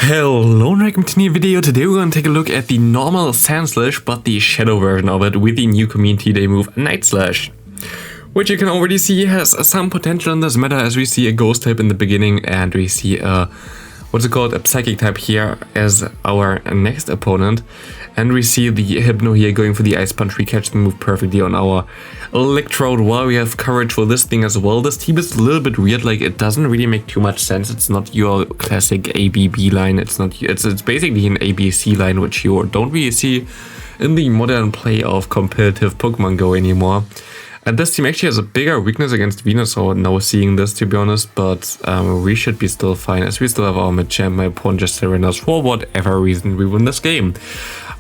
Hello and welcome to a new video. Today we're going to take a look at the normal Sandslash, but the shadow version of it with the new community day move Nightslash, which you can already see has some potential in this meta, as we see a ghost type in the beginning and we see a a psychic type here as our next opponent, and we see the Hypno here going for the Ice Punch. We catch the move perfectly on our Electrode while we have coverage for this thing as well. This team is a little bit weird, like it doesn't really make too much sense. It's not your classic ABB line, it's basically an ABC line, which you don't really see in the modern play of competitive Pokemon Go anymore. And this team actually has a bigger weakness against Venusaur now seeing this, to be honest, but we should be still fine, as we still have our Machamp. My opponent just surrenders for whatever reason. We win this game.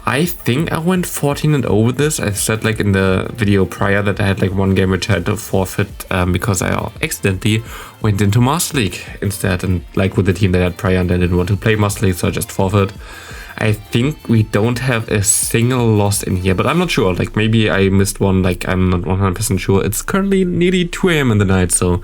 I think I went 14-0 with this. I said like in the video prior that I had like one game which I had to forfeit because I accidentally went into Master League instead, and like with the team that I had prior and I didn't want to play Master League, so I just forfeit. I think we don't have a single loss in here, but I'm not sure. Like maybe I missed one, like I'm not 100% sure. It's currently nearly 2 AM in the night, so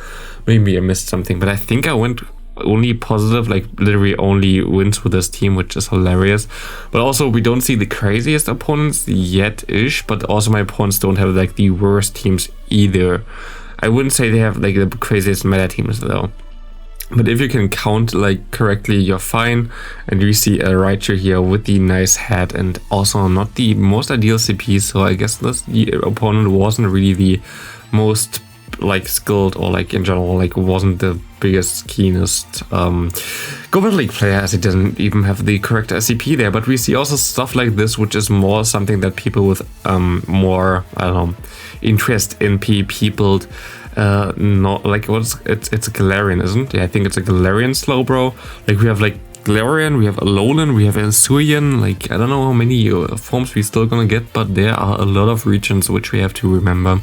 maybe I missed something. But I think I went only positive, like literally only wins with this team, which is hilarious. But also we don't see the craziest opponents yet-ish, but also my opponents don't have like the worst teams either. I wouldn't say they have like the craziest meta teams though. But if you can count like correctly, you're fine. And we see a Raichu here with the nice hat and also not the most ideal CP. So I guess the opponent wasn't really the most like skilled, or like in general like wasn't the biggest keenest Government League player, as it doesn't even have the correct SCP there. But we see also stuff like this, which is more something that people with more, I don't know, interest in PvP build not like it's a Galarian, isn't it? Yeah, I think it's a Galarian Slowbro. Like we have like Galarian, we have Alolan, we have Hisuian. Like I don't know how many forms we still gonna get, but there are a lot of regions which we have to remember.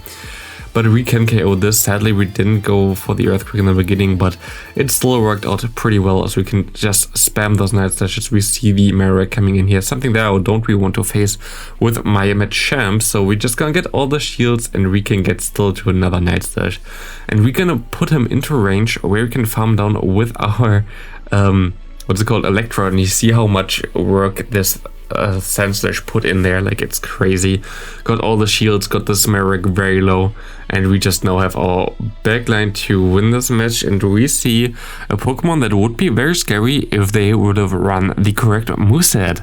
But we can KO this. Sadly, we didn't go for the Earthquake in the beginning, but it still worked out pretty well, as we can just spam those Night Slashes. We see the Marek coming in here, something that I don't really want to face with my Machamp. So we're just gonna get all the shields and we can get still to another Night Slash. And we're gonna put him into range where we can farm down with our, Electrode. And you see how much work this Sandslash put in there, like it's crazy. Got all the shields, got this Marek very low, and we just now have our backline to win this match. And we see a Pokemon that would be very scary if they would have run the correct moveset.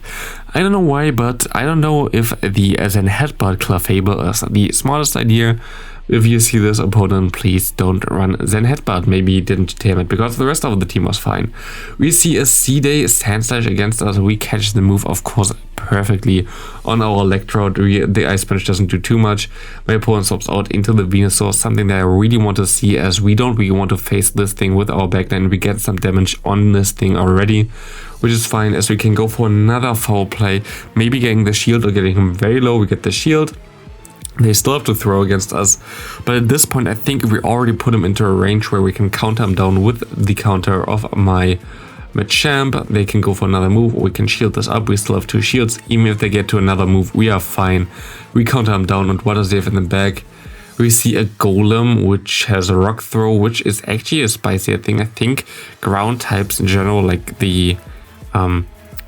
I don't know why, but I don't know if the Zen Headbutt Clefable is the smartest idea. If you see this opponent, please don't run Zen Headbutt. Maybe he didn't tame it, because the rest of the team was fine. We see a C-Day Sandslash against us. We catch the move, of course, perfectly on our Electrode. The Ice Punch doesn't do too much. My opponent swaps out into the Venusaur, something that I really want to see, as we don't really want to face this thing with our backline. We get some damage on this thing already, which is fine, as we can go for another foul play. Maybe getting the shield or getting him very low. We get the shield. They still have to throw against us, but at this point I think if we already put him into a range where we can counter him down with the counter of my Machamp, they can go for another move, or we can shield this up. We still have 2 shields. Even if they get to another move, we are fine. We counter him down, and what does he have in the back? We see a Golem, which has a Rock Throw, which is actually a spicier thing. I think ground types in general, like the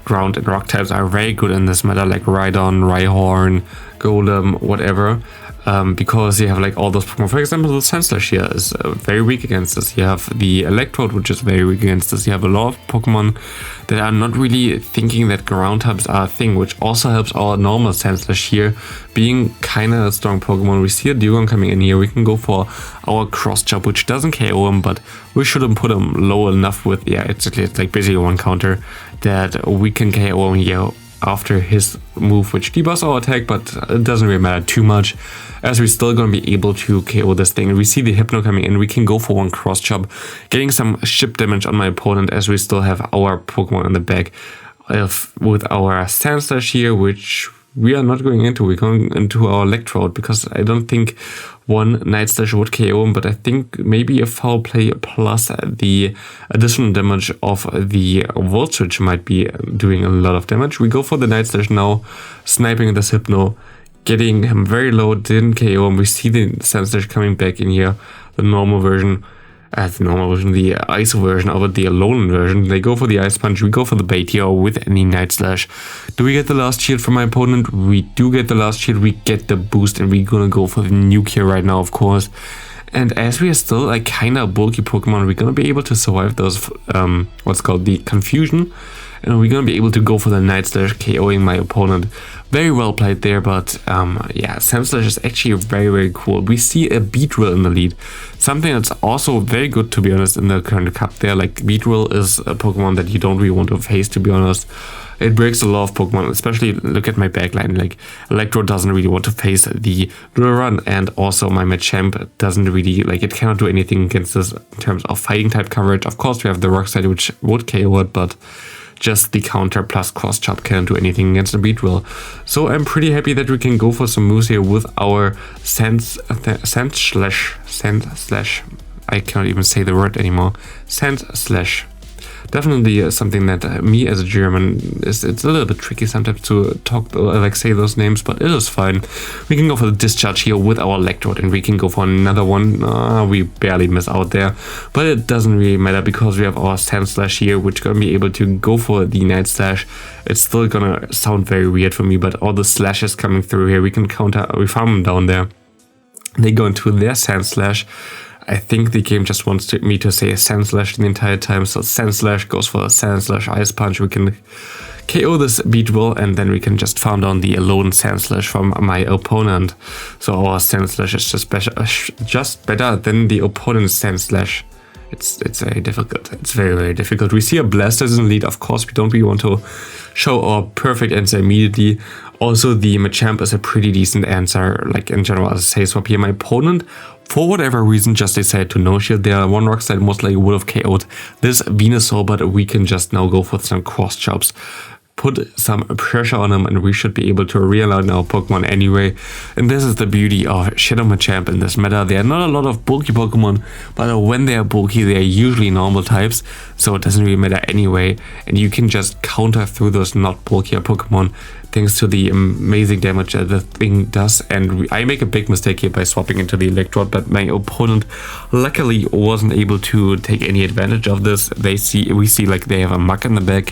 ground and rock types, are very good in this meta, like Rhydon, Rhyhorn, Golem, whatever, because you have like all those Pokemon. For example, the Sandslash here is very weak against this. You have the Electrode, which is very weak against this. You have a lot of Pokemon that are not really thinking that ground types are a thing, which also helps our normal Sandslash here being kind of a strong Pokemon. We see a Dugong coming in here. We can go for our Cross Chop, which doesn't KO him, but we shouldn't put him low enough with, yeah, it's like basically one counter that we can KO him here after his move, which debuffs our attack, but it doesn't really matter too much, as we're still going to be able to KO this thing. And we see the Hypno coming in. We can go for one Cross Chop, getting some ship damage on my opponent, as we still have our Pokemon in the back with our Sandslash here, which we are not going into. We're going into our Electrode, because I don't think one Night Slash would KO him, but I think maybe a foul play plus the additional damage of the Volt Switch might be doing a lot of damage. We go for the Night Slash now, sniping this Hypno, getting him very low, didn't KO him. We see the Sandslash coming back in here, the normal version. the normal version, the ice version of it, the Alolan version. They go for the Ice Punch, we go for the bait here with the Night Slash. Do we get the last shield from my opponent? We do get the last shield, we get the boost, and we're gonna go for the nuke here right now, of course. And as we are still like kinda bulky Pokemon, we're gonna be able to survive those, what's called the confusion. And we're gonna be able to go for the Night Slash, KOing my opponent. Very well played there, but yeah, Sandslash is actually very cool. We see a Beedrill in the lead. Something that's also very good, to be honest, in the current cup there. Like, Beedrill is a Pokemon that you don't really want to face, to be honest. It breaks a lot of Pokemon, especially look at my backline. Like, Electro doesn't really want to face the Drill Run, and also my Machamp doesn't really, like, it cannot do anything against this in terms of fighting type coverage. Of course, we have the Rock Slide, which would KO it, but just the counter plus cross chop can't do anything against the Beedrill. So I'm pretty happy that we can go for some moves here with our Sandslash. I cannot even say the word anymore. Sandslash. Definitely something that me as a German, it's a little bit tricky sometimes to talk, like say those names, but it is fine. We can go for the Discharge here with our Electrode, and we can go for another one. We barely miss out there, but it doesn't really matter because we have our Sandslash here, which is gonna be able to go for the Night Slash. It's still gonna sound very weird for me, but all the slashes coming through here, we can counter, we farm them down there. They go into their Sandslash. I think the game just wants me to say Sandslash the entire time, so Sandslash goes for a Sandslash Ice Punch. We can KO this Beedrill, and then we can just farm down the Alolan Sandslash from my opponent. So our Sandslash is just better than the opponent's Sandslash. It's very difficult. It's very difficult. We see a Blastoise in the lead. Of course, we don't really want to show our perfect answer immediately. Also, the Machamp is a pretty decent answer, like in general, as a say swap here. My opponent, for whatever reason, just decided to no-shield there. One Rock Slide most likely would have KO'd this Venusaur, but we can just now go for some cross chops. Put some pressure on him, and we should be able to realign our Pokemon anyway. And this is the beauty of Shadow Machamp in this meta. There are not a lot of bulky Pokemon, but when they are bulky, they are usually normal types, so it doesn't really matter anyway. And you can just counter through those not bulkier Pokemon thanks to the amazing damage that the thing does. And I make a big mistake here by swapping into the Electrode, but my opponent luckily wasn't able to take any advantage of this. We see like they have a Muck in the back,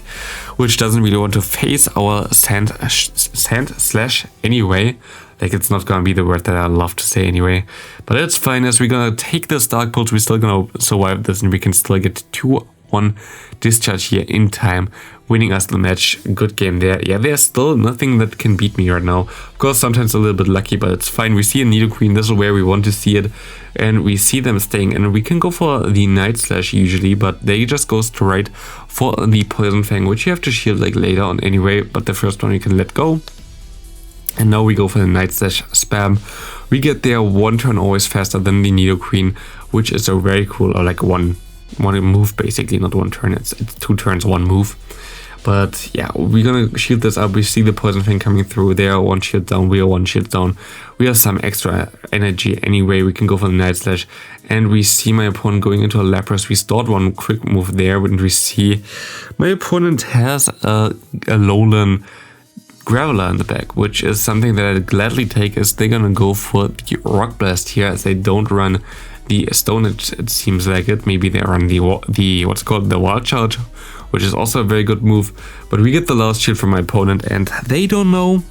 which doesn't really want to face our Sandslash anyway. Like, it's not gonna be the word that I love to say anyway, but it's fine. As we're gonna take this Dark Pulse, we're still gonna survive this, and we can still get 2-1 Discharge here in time, winning us the match. Good game there. Yeah, there's still nothing that can beat me right now. Of course, sometimes a little bit lucky, but it's fine. We see a Nidoqueen. This is where we want to see it, and we see them staying, and we can go for the Night Slash usually, but they just go straight for the Poison Fang, which you have to shield like later on anyway, but the first one you can let go. And now we go for the Night Slash spam. We get there one turn always faster than the Nidoqueen, which is a very cool, or like one move basically, not one turn. It's 2 turns, 1 move. But yeah, we're gonna shield this up. We see the Poison Fang coming through. They are 1 shield down, we are 1 shield down. We have some extra energy anyway. We can go for the Night Slash, and we see my opponent going into a Lapras. We stored 1 quick move there, and we see my opponent has a Alolan Graveler in the back, which is something that I'd gladly take, as they're gonna go for the Rock Blast here, as they don't run the Stone, it seems like it. Maybe they run the what's called the Wild Charge, which is also a very good move. But we get the last shield from my opponent, and they don't know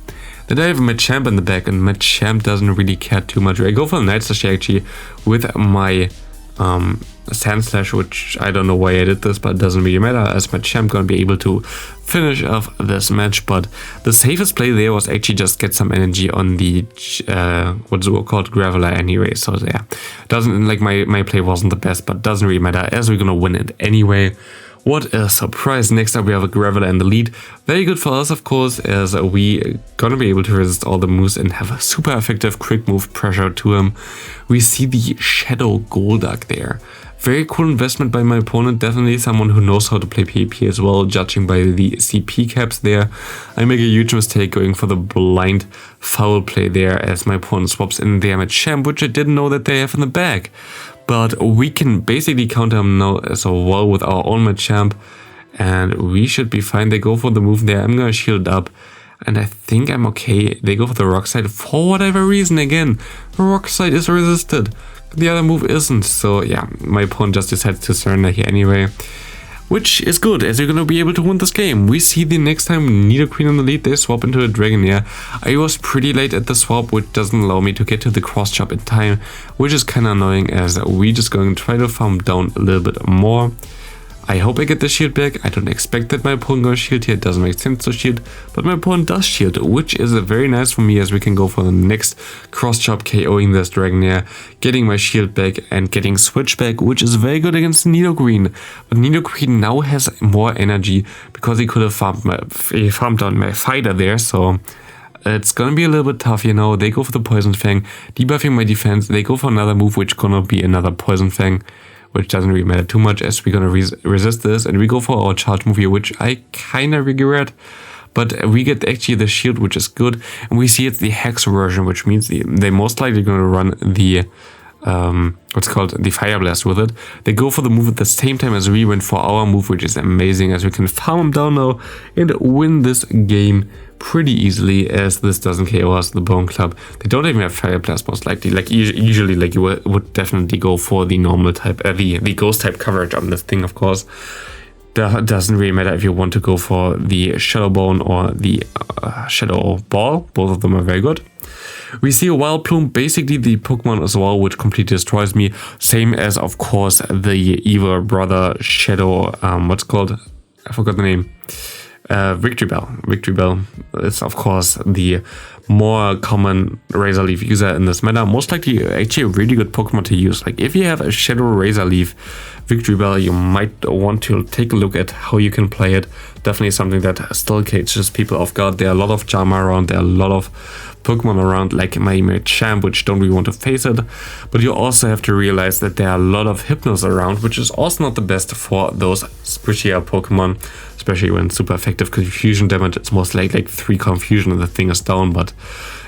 that I have Machamp in the back, and Machamp doesn't really care too much. I go for the Night Slash actually with my Sandslash, which I don't know why I did this, but it doesn't really matter, as Machamp gonna be able to finish off this match. But the safest play there was actually just get some energy on the what's it called, Graveler anyway. So yeah, doesn't, like, my play wasn't the best, but doesn't really matter, as we're gonna win it anyway. What a surprise. Next up we have a Graveler in the lead. Very good for us, of course, as we gonna be able to resist all the moves and have a super effective quick move pressure to him. We see the Shadow Golduck there. Very cool investment by my opponent, definitely someone who knows how to play PvP as well, judging by the CP caps there. I make a huge mistake going for the blind foul play there, as my opponent swaps in their Machamp, which I didn't know that they have in the bag. But we can basically counter him now as well with our own Machamp, and we should be fine. They go for the move there. I'm gonna shield up, and I think I'm okay. They go for the Rock Slide for whatever reason again. The Rock Slide is resisted. The other move isn't, so yeah, my opponent just decides to surrender here anyway. Which is good, as you're gonna be able to win this game. We see the next time NiRiain in the lead, they swap into a Dragonair. I was pretty late at the swap, which doesn't allow me to get to the cross chop in time, which is kinda annoying, as we just going to try to farm down a little bit more. I hope I get the shield back. I don't expect that my opponent gonna shield here, it doesn't make sense to shield, but my opponent does shield, which is very nice for me, as we can go for the next cross chop, KOing this Dragonair, getting my shield back and getting switch back, which is very good against NiRiain. But NiRiain now has more energy because he could have farmed down my fighter there, so it's gonna be a little bit tough, you know. They go for the Poison Fang, debuffing my defense, they go for another move, which gonna be another Poison Fang, which doesn't really matter too much, as we're gonna resist this, and we go for our charge move here, which I kinda regret, but we get actually the shield, which is good, and we see it's the Hex version, which means they most likely gonna run the what's called the Fire Blast with it. They go for the move at the same time as we went for our move, which is amazing, as we can farm them down now and win this game pretty easily, as this doesn't KO us, the Bone Club. They don't even have Fire Blast most likely. Like usually, like you would definitely go for the normal type, the ghost type coverage on this thing, of course. That doesn't really matter if you want to go for the Shadow Bone or the Shadow Ball. Both of them are very good. We see a Vileplume, basically the Pokemon as well, which completely destroys me. Same as, of course, the evil brother Shadow, what's called? I forgot the name. Victory Bell. Victory Bell is, of course, the more common Razor Leaf user in this meta. Most likely, actually, a really good Pokemon to use. Like, if you have a Shadow Razor Leaf Victory Bell, you might want to take a look at how you can play it. Definitely something that still catches people off guard. There are a lot of Charmer around, there are a lot of Pokemon around, like my Machamp, which don't really want to face it. But you also have to realize that there are a lot of Hypnos around, which is also not the best for those squishier Pokemon, especially when super effective confusion damage. It's most like 3 confusion and the thing is down, but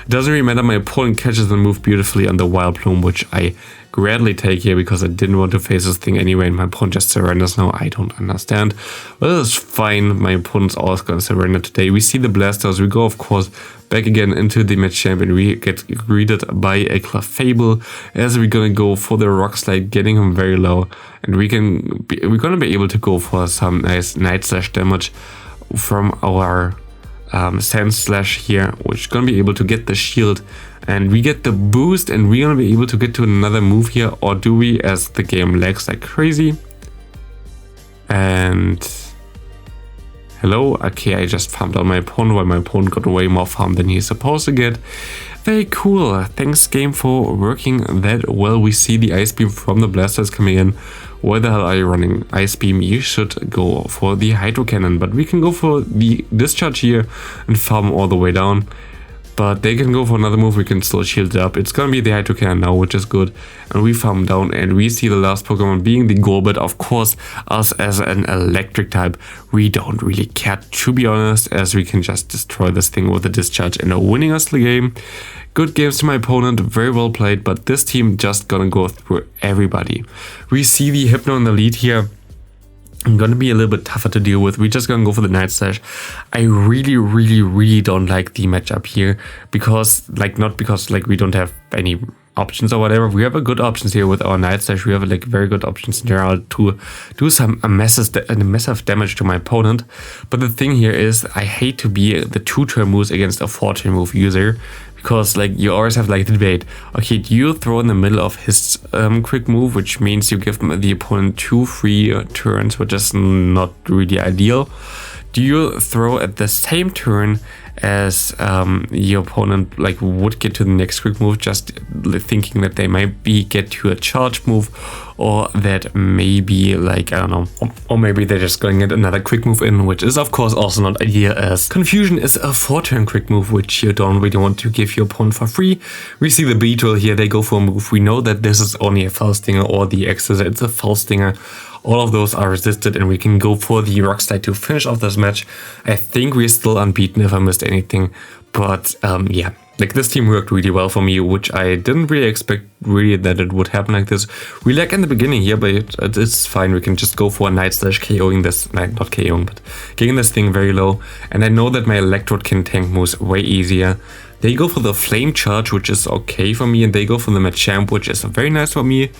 it doesn't really matter. My opponent catches the move beautifully on the Vileplume, which I gladly take here because I didn't want to face this thing anyway, and my opponent just surrenders now. I don't understand. But it's fine. My opponent's always gonna surrender today. We see the Blasters. We go, of course, back again into the Machamp, and we get greeted by a Clefable, as we're gonna go for the Rock Slide, getting him very low, and we're gonna be able to go for some nice Night Slash damage from our Sandslash here, which is gonna be able to get the shield, and we get the boost, and we're gonna be able to get to another move here, or do we, as the game lags like crazy. And hello, okay, I just farmed out my opponent while my opponent got way more farm than he's supposed to get. Very cool. Thanks, game, for working that well. We see the Ice Beam from the Blasters coming in. Why the hell are you running Ice Beam? You should go for the Hydro Cannon, but we can go for the Discharge here and farm all the way down. But they can go for another move, we can still shield it up. It's gonna be the Hydro Cannon now, which is good. And we farm down, and we see the last Pokemon being the Golbat. Of course, us as an electric type, we don't really care, to be honest, as we can just destroy this thing with a Discharge and winning us the game. Good games to my opponent, very well played, but this team just gonna go through everybody. We see the Hypno in the lead here. I'm gonna be a little bit tougher to deal with. We're just gonna go for the Night Slash. I really don't like the matchup here, because not because we don't have any options or whatever. We have a good options here with our Night Slash. We have very good options in general to do some massive damage to my opponent. But the thing here is, I hate to be the 2-turn moves against a 4-turn move user. Because you always have the debate, okay, do you throw in the middle of his quick move, which means you give the opponent 2 free turns, which is not really ideal. Do you throw at the same turn as your opponent would get to the next quick move, just thinking that they might get to a charge move, or that maybe I don't know, or maybe they're just going to get another quick move in, which is of course also not ideal, as Confusion is a 4-turn quick move, which you don't really want to give your opponent for free. We see the Beetle here, they go for a move. We know that this is only a Foul Stinger, or the Exeter, it's a Foul Stinger. All of those are resisted, and we can go for the Rock Slide to finish off this match. I think we're still unbeaten if I missed anything, but yeah, Like, this team worked really well for me, which I didn't really expect really that it would happen like this. We lag in the beginning here, but it's fine. We can just go for a NiGHTSlash KOing this, not KOing, but getting this thing very low. And I know that my Electrode can tank moves way easier. They go for the Flame Charge, which is okay for me, and they go for the Machamp, which is very nice for me,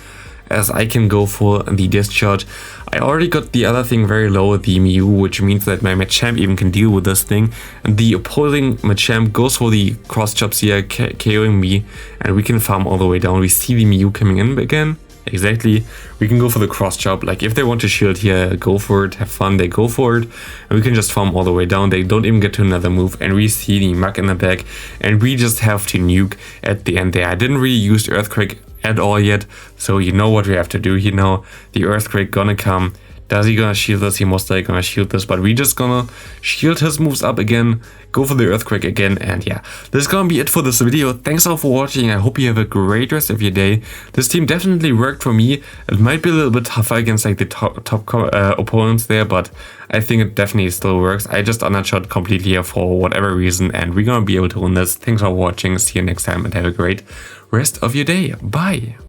as I can go for the Discharge. I already got the other thing very low, the Mew, which means that my Machamp even can deal with this thing. And the opposing Machamp goes for the Cross Chops here, KOing me, and we can farm all the way down. We see the Mew coming in again. Exactly. We can go for the Cross Chop. Like, if they want to shield here, go for it, have fun, they go for it. And we can just farm all the way down. They don't even get to another move. And we see the Muk in the back. And we just have to nuke at the end there. I didn't really use Earthquake at all yet, so you know what we have to do here now. The Earthquake gonna come. Does he gonna shield this? He most likely gonna shield this, but we just gonna shield his moves up again, go for the Earthquake again, and yeah, this is gonna be it for this video. Thanks all for watching. I hope you have a great rest of your day. This team definitely worked for me. It might be a little bit tougher against like the top opponents there, but I think it definitely still works. I just undershot completely here for whatever reason, and we're gonna be able to win this. Thanks for watching. See you next time, and have a great rest of your day. Bye.